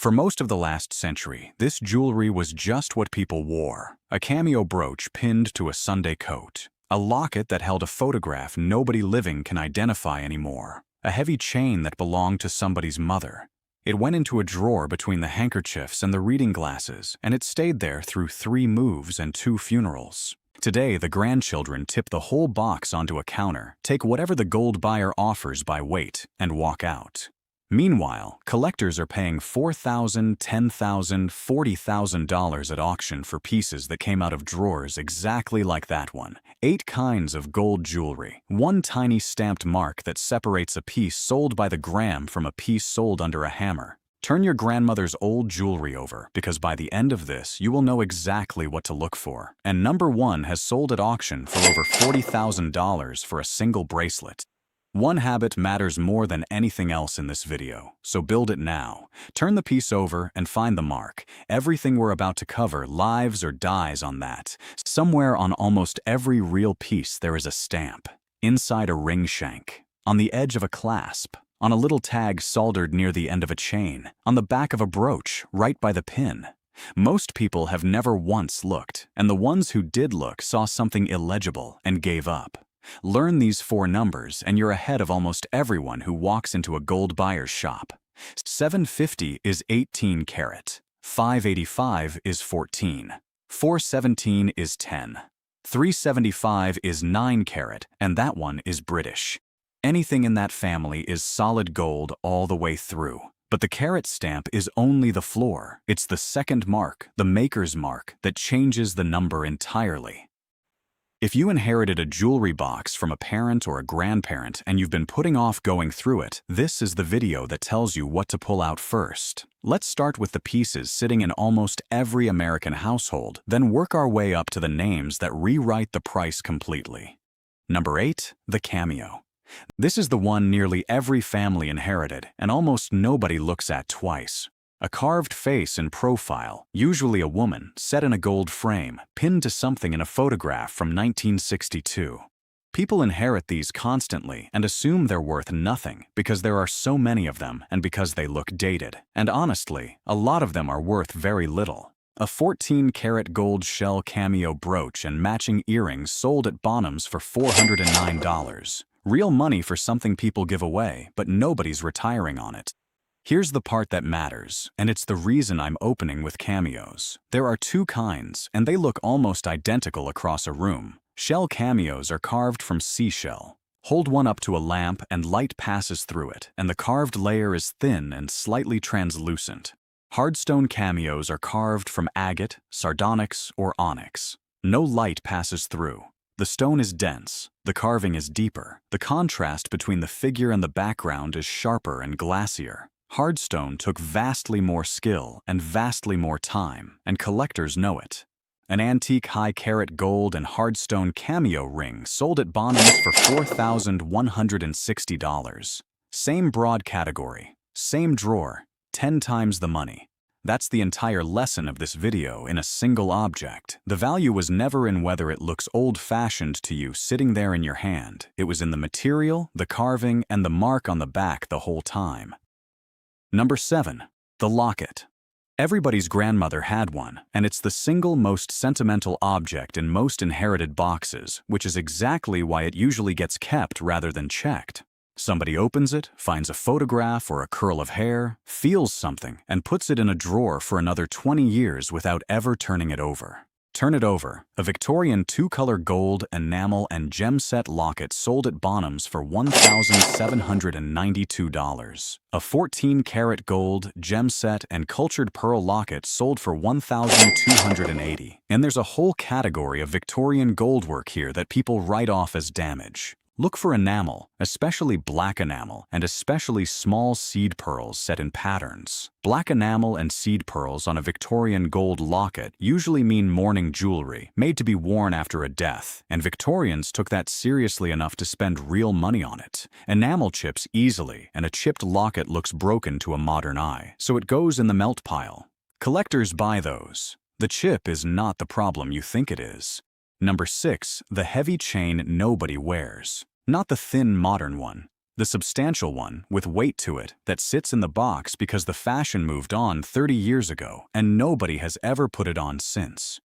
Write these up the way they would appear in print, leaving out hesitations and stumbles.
For most of the last century, this jewelry was just what people wore. A cameo brooch pinned to a Sunday coat. A locket that held a photograph nobody living can identify anymore. A heavy chain that belonged to somebody's mother. It went into a drawer between the handkerchiefs and the reading glasses, and it stayed there through 3 moves and 2 funerals. Today, the grandchildren tip the whole box onto a counter, take whatever the gold buyer offers by weight, and walk out. Meanwhile, collectors are paying $4,000, $10,000, $40,000 at auction for pieces that came out of drawers exactly like that one. 8 kinds of gold jewelry, 1 tiny stamped mark that separates a piece sold by the gram from a piece sold under a hammer. Turn your grandmother's old jewelry over, because by the end of this, you will know exactly what to look for. And number 1 has sold at auction for over $40,000 for a single bracelet. One habit matters more than anything else in this video, so build it now. Turn the piece over and find the mark. Everything we're about to cover lives or dies on that. Somewhere on almost every real piece there is a stamp. Inside a ring shank. On the edge of a clasp. On a little tag soldered near the end of a chain. On the back of a brooch, right by the pin. Most people have never once looked, and the ones who did look saw something illegible and gave up. Learn these 4 numbers and you're ahead of almost everyone who walks into a gold buyer's shop. 750 is 18 karat. 585 is 14. 417 is 10. 375 is 9 karat, and that one is British. Anything in that family is solid gold all the way through. But the carat stamp is only the floor. It's the second mark, the maker's mark, that changes the number entirely. If you inherited a jewelry box from a parent or a grandparent and you've been putting off going through it, this is the video that tells you what to pull out first. Let's start with the pieces sitting in almost every American household, then work our way up to the names that rewrite the price completely. Number 8, the cameo. This is the one nearly every family inherited and almost nobody looks at twice. A carved face in profile, usually a woman, set in a gold frame, pinned to something in a photograph from 1962. People inherit these constantly and assume they're worth nothing because there are so many of them and because they look dated. And honestly, a lot of them are worth very little. A 14-karat gold shell cameo brooch and matching earrings sold at Bonham's for $409. Real money for something people give away, but nobody's retiring on it. Here's the part that matters, and it's the reason I'm opening with cameos. There are 2 kinds, and they look almost identical across a room. Shell cameos are carved from seashell. Hold one up to a lamp and light passes through it, and the carved layer is thin and slightly translucent. Hardstone cameos are carved from agate, sardonyx, or onyx. No light passes through. The stone is dense, the carving is deeper. The contrast between the figure and the background is sharper and glassier. Hardstone took vastly more skill and vastly more time, and collectors know it. An antique high-carat gold and hardstone cameo ring sold at Bonham's for $4,160. Same broad category, same drawer, 10 times the money. That's the entire lesson of this video in a single object. The value was never in whether it looks old-fashioned to you sitting there in your hand. It was in the material, the carving, and the mark on the back the whole time. Number 7, the locket. Everybody's grandmother had one, and it's the single most sentimental object in most inherited boxes, which is exactly why it usually gets kept rather than checked. Somebody opens it, finds a photograph or a curl of hair, feels something, and puts it in a drawer for another 20 years without ever turning it over. Turn it over. A Victorian 2-color gold, enamel, and gem set locket sold at Bonham's for $1,792. A 14-karat gold, gem set, and cultured pearl locket sold for $1,280. And there's a whole category of Victorian goldwork here that people write off as damage. Look for enamel, especially black enamel, and especially small seed pearls set in patterns. Black enamel and seed pearls on a Victorian gold locket usually mean mourning jewelry, made to be worn after a death, and Victorians took that seriously enough to spend real money on it. Enamel chips easily, and a chipped locket looks broken to a modern eye, so it goes in the melt pile. Collectors buy those. The chip is not the problem you think it is. Number 6, the heavy chain nobody wears. Not the thin modern one. The substantial one, with weight to it, that sits in the box because the fashion moved on 30 years ago and nobody has ever put it on since.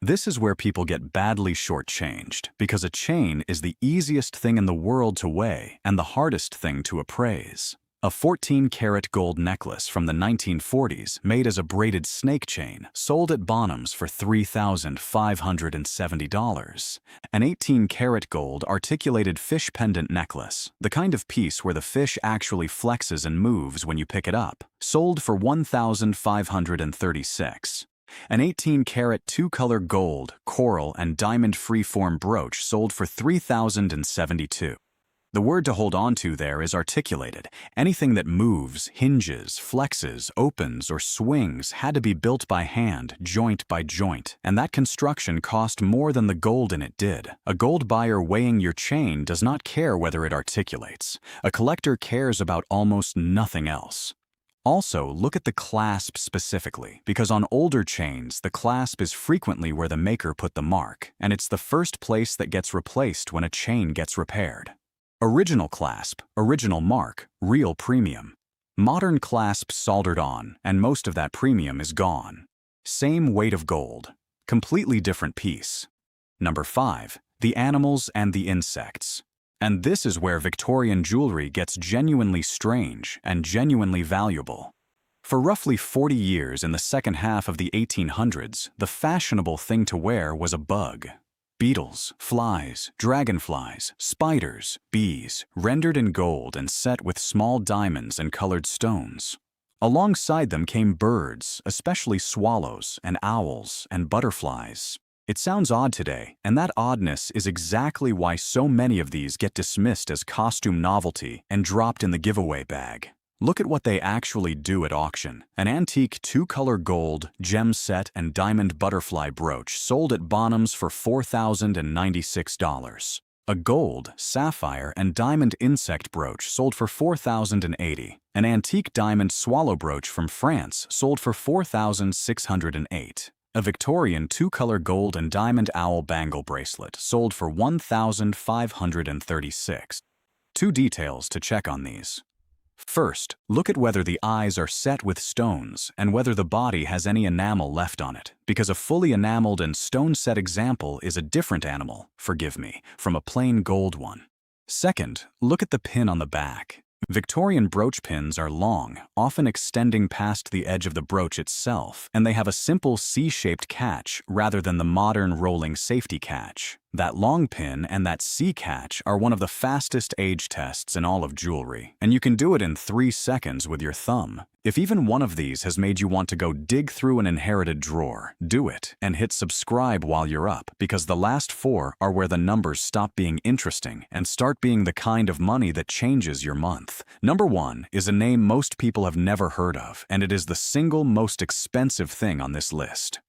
This is where people get badly shortchanged, because a chain is the easiest thing in the world to weigh and the hardest thing to appraise. A 14-karat gold necklace from the 1940s made as a braided snake chain sold at Bonham's for $3,570. An 18-karat gold articulated fish pendant necklace, the kind of piece where the fish actually flexes and moves when you pick it up, sold for $1,536. An 18-karat two-color gold, coral, and diamond freeform brooch sold for $3,072. The word to hold on to there is articulated. Anything that moves, hinges, flexes, opens, or swings had to be built by hand, joint by joint, and that construction cost more than the gold in it did. A gold buyer weighing your chain does not care whether it articulates. A collector cares about almost nothing else. Also, look at the clasp specifically, because on older chains, the clasp is frequently where the maker put the mark, and it's the first place that gets replaced when a chain gets repaired. Original clasp, original mark, real premium. Modern clasp soldered on, and most of that premium is gone. Same weight of gold. Completely different piece. Number 5. The animals and the insects. And this is where Victorian jewelry gets genuinely strange and genuinely valuable. For roughly 40 years in the second half of the 1800s, the fashionable thing to wear was a bug. Beetles, flies, dragonflies, spiders, bees, rendered in gold and set with small diamonds and colored stones. Alongside them came birds, especially swallows and owls and butterflies. It sounds odd today, and that oddness is exactly why so many of these get dismissed as costume novelty and dropped in the giveaway bag. Look at what they actually do at auction. An antique two-color gold, gem set, and diamond butterfly brooch sold at Bonham's for $4,096. A gold, sapphire, and diamond insect brooch sold for $4,080. An antique diamond swallow brooch from France sold for $4,608. A Victorian two-color gold and diamond owl bangle bracelet sold for $1,536. 2 details to check on these. First, look at whether the eyes are set with stones and whether the body has any enamel left on it, because a fully enameled and stone-set example is a different animal, forgive me, from a plain gold one. Second, look at the pin on the back. Victorian brooch pins are long, often extending past the edge of the brooch itself, and they have a simple C-shaped catch rather than the modern rolling safety catch. That long pin and that C-catch are one of the fastest age tests in all of jewelry, and you can do it in 3 seconds with your thumb. If even one of these has made you want to go dig through an inherited drawer, do it and hit subscribe while you're up, because the last 4 are where the numbers stop being interesting and start being the kind of money that changes your month. Number 1 is a name most people have never heard of, and it is the single most expensive thing on this list.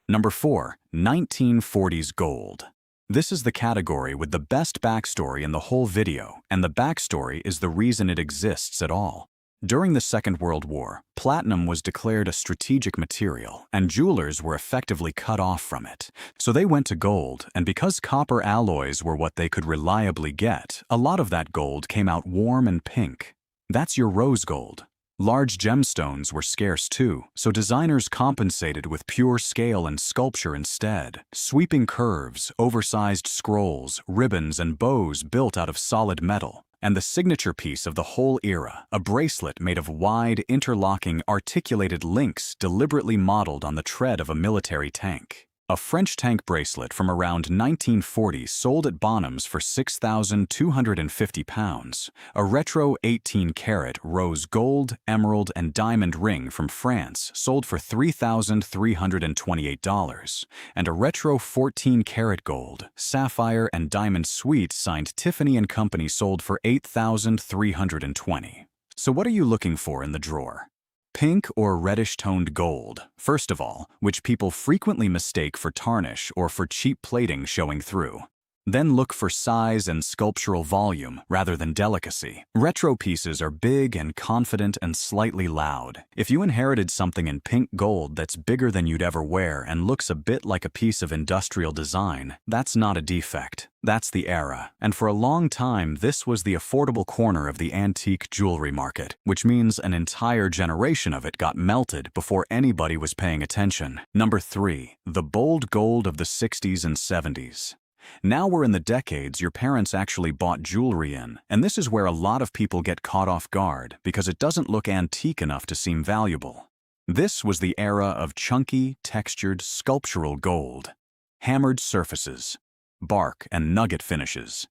Number 4, 1940s gold. This is the category with the best backstory in the whole video, and the backstory is the reason it exists at all. During the Second World War, platinum was declared a strategic material, and jewelers were effectively cut off from it. So they went to gold, and because copper alloys were what they could reliably get, a lot of that gold came out warm and pink. That's your rose gold. Large gemstones were scarce too, so designers compensated with pure scale and sculpture instead. Sweeping curves, oversized scrolls, ribbons, and bows built out of solid metal. And the signature piece of the whole era, a bracelet made of wide, interlocking, articulated links deliberately modeled on the tread of a military tank. A French tank bracelet from around 1940 sold at Bonham's for £6,250. A retro 18-karat rose gold, emerald, and diamond ring from France sold for $3,328. And a retro 14-karat gold, sapphire, and diamond suite signed Tiffany Co sold for $8,320. So what are you looking for in the drawer? Pink or reddish-toned gold, first of all, which people frequently mistake for tarnish or for cheap plating showing through. Then look for size and sculptural volume rather than delicacy. Retro pieces are big and confident and slightly loud. If you inherited something in pink gold that's bigger than you'd ever wear and looks a bit like a piece of industrial design, that's not a defect. That's the era. And for a long time, this was the affordable corner of the antique jewelry market, which means an entire generation of it got melted before anybody was paying attention. Number 3. The bold gold of the 60s and 70s. Now we're in the decades your parents actually bought jewelry in, and this is where a lot of people get caught off guard because it doesn't look antique enough to seem valuable. This was the era of chunky, textured, sculptural gold. Hammered surfaces, bark and nugget finishes.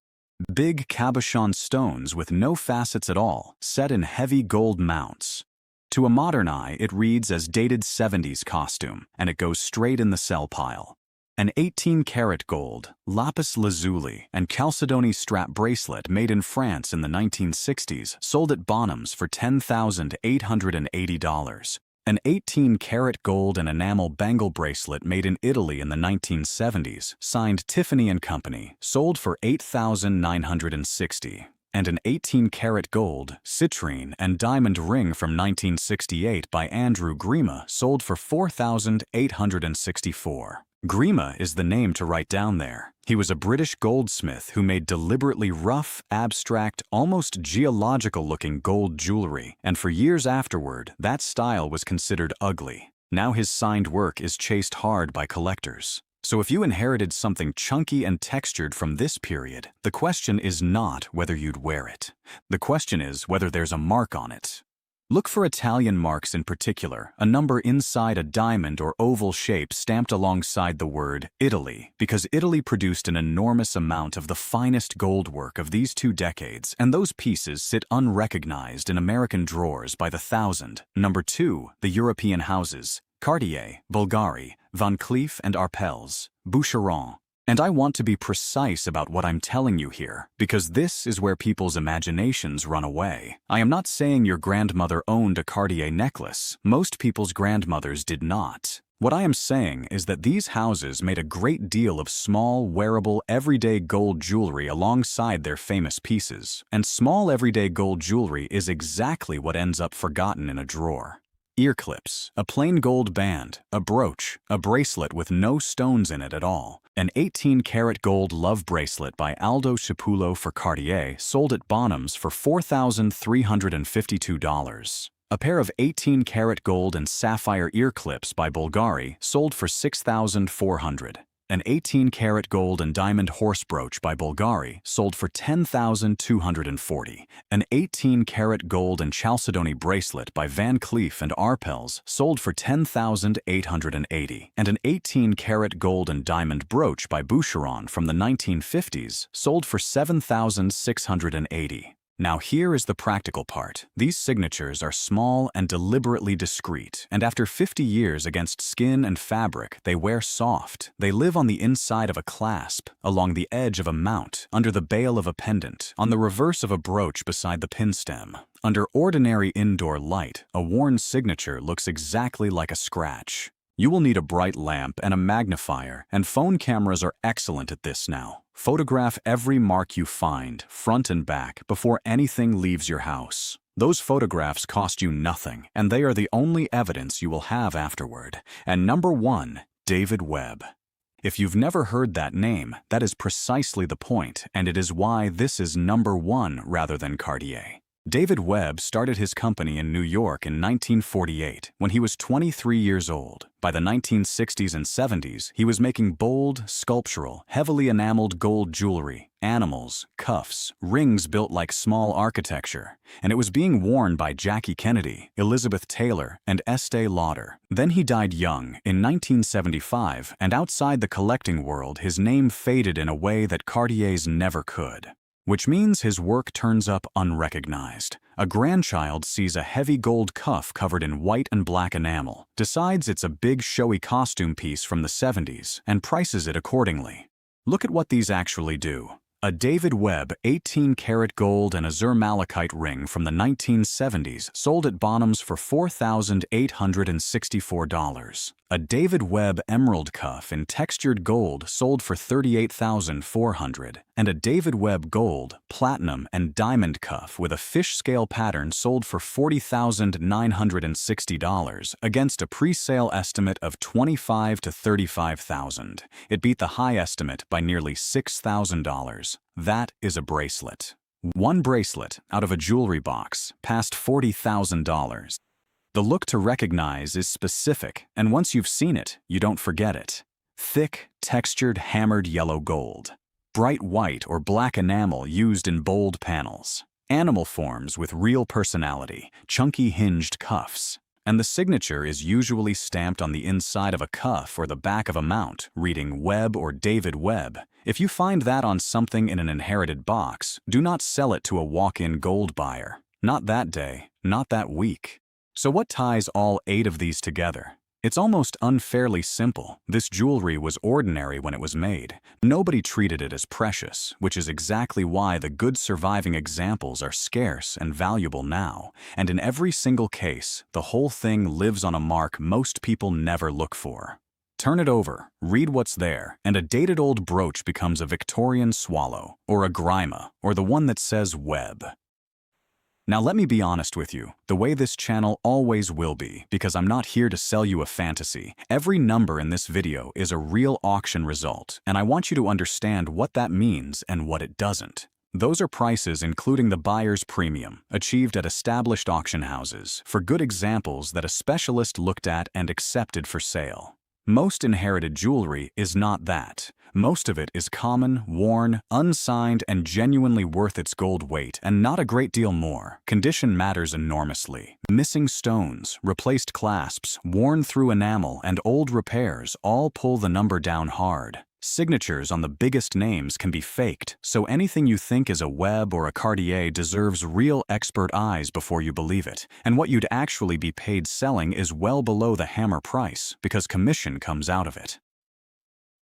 Big cabochon stones with no facets at all, set in heavy gold mounts. To a modern eye, it reads as dated 70s costume, and it goes straight in the sell pile. An 18-karat gold, lapis lazuli, and chalcedony strap bracelet made in France in the 1960s sold at Bonhams for $10,880. An 18-karat gold and enamel bangle bracelet made in Italy in the 1970s, signed Tiffany Co, sold for $8,960. And an 18-karat gold, citrine, and diamond ring from 1968 by Andrew Grima sold for $4,864. Grima is the name to write down there. He was a British goldsmith who made deliberately rough, abstract, almost geological-looking gold jewelry, and for years afterward, that style was considered ugly. Now his signed work is chased hard by collectors. So if you inherited something chunky and textured from this period, the question is not whether you'd wear it. The question is whether there's a mark on it. Look for Italian marks in particular, a number inside a diamond or oval shape stamped alongside the word Italy, because Italy produced an enormous amount of the finest gold work of these 2 decades, and those pieces sit unrecognized in American drawers by the thousand. Number 2, the European houses. Cartier, Bulgari, Van Cleef and Arpels, Boucheron. And I want to be precise about what I'm telling you here, because this is where people's imaginations run away. I am not saying your grandmother owned a Cartier necklace. Most people's grandmothers did not. What I am saying is that these houses made a great deal of small, wearable, everyday gold jewelry alongside their famous pieces. And small, everyday gold jewelry is exactly what ends up forgotten in a drawer. Ear clips, a plain gold band, a brooch, a bracelet with no stones in it at all. An 18-karat gold love bracelet by Aldo Cipulo for Cartier sold at Bonhams for $4,352. A pair of 18-karat gold and sapphire ear clips by Bulgari sold for $6,400. An 18-karat gold and diamond horse brooch by Bulgari sold for $10,240. An 18-karat gold and chalcedony bracelet by Van Cleef and Arpels sold for $10,880. And an 18-karat gold and diamond brooch by Boucheron from the 1950s sold for $7,680. Now here is the practical part. These signatures are small and deliberately discreet, and after 50 years against skin and fabric, they wear soft. They live on the inside of a clasp, along the edge of a mount, under the bail of a pendant, on the reverse of a brooch beside the pin stem. Under ordinary indoor light, a worn signature looks exactly like a scratch. You will need a bright lamp and a magnifier, and phone cameras are excellent at this now. Photograph every mark you find, front and back, before anything leaves your house. Those photographs cost you nothing, and they are the only evidence you will have afterward. And number 1, David Webb. If you've never heard that name, that is precisely the point, and it is why this is number 1 rather than Cartier. David Webb started his company in New York in 1948 when he was 23 years old. By the 1960s and 70s, he was making bold, sculptural, heavily enameled gold jewelry, animals, cuffs, rings built like small architecture, and it was being worn by Jackie Kennedy, Elizabeth Taylor, and Estee Lauder. Then he died young in 1975, and outside the collecting world, his name faded in a way that Cartier's never could. Which means his work turns up unrecognized. A grandchild sees a heavy gold cuff covered in white and black enamel, decides it's a big showy costume piece from the 70s, and prices it accordingly. Look at what these actually do. A David Webb 18-karat gold and azure malachite ring from the 1970s sold at Bonhams for $4,864. A David Webb emerald cuff in textured gold sold for $38,400, and a David Webb gold, platinum, and diamond cuff with a fish scale pattern sold for $40,960 against a pre-sale estimate of $25,000 to $35,000. It beat the high estimate by nearly $6,000. That is a bracelet. One bracelet out of a jewelry box past $40,000. The look to recognize is specific, and once you've seen it, you don't forget it. Thick, textured, hammered yellow gold. Bright white or black enamel used in bold panels. Animal forms with real personality, chunky hinged cuffs. And the signature is usually stamped on the inside of a cuff or the back of a mount, reading Webb or David Webb. If you find that on something in an inherited box, do not sell it to a walk-in gold buyer. Not that day, not that week. So what ties all 8 of these together? It's almost unfairly simple. This jewelry was ordinary when it was made. Nobody treated it as precious, which is exactly why the good surviving examples are scarce and valuable now. And in every single case, the whole thing lives on a mark most people never look for. Turn it over, read what's there, and a dated old brooch becomes a Victorian swallow, or a Grima, or the one that says Webb. Now let me be honest with you, the way this channel always will be, because I'm not here to sell you a fantasy. Every number in this video is a real auction result, and I want you to understand what that means and what it doesn't. Those are prices including the buyer's premium, achieved at established auction houses, for good examples that a specialist looked at and accepted for sale. Most inherited jewelry is not that. Most of it is common, worn, unsigned, and genuinely worth its gold weight, and not a great deal more. Condition matters enormously. Missing stones, replaced clasps, worn through enamel, and old repairs all pull the number down hard. Signatures on the biggest names can be faked, so anything you think is a Webb or a Cartier deserves real expert eyes before you believe it. And what you'd actually be paid selling is well below the hammer price, because commission comes out of it.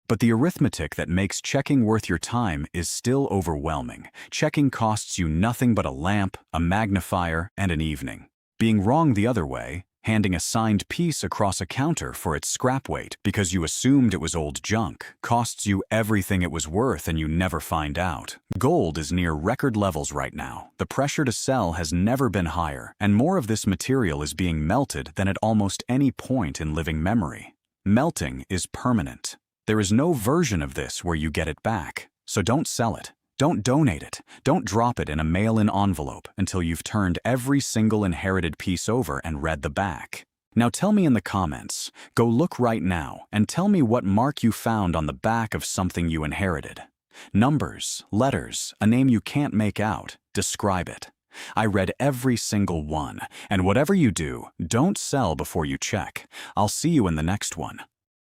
But the arithmetic that makes checking worth your time is still overwhelming. Checking costs you nothing but a lamp, a magnifier, and an evening. Being wrong the other way, handing a signed piece across a counter for its scrap weight because you assumed it was old junk, costs you everything it was worth and you never find out. Gold is near record levels right now. The pressure to sell has never been higher, and more of this material is being melted than at almost any point in living memory. Melting is permanent. There is no version of this where you get it back, so don't sell it. Don't donate it. Don't drop it in a mail-in envelope until you've turned every single inherited piece over and read the back. Now tell me in the comments, go look right now, and tell me what mark you found on the back of something you inherited. Numbers, letters, a name you can't make out, describe it. I read every single one, and whatever you do, don't sell before you check. I'll see you in the next one.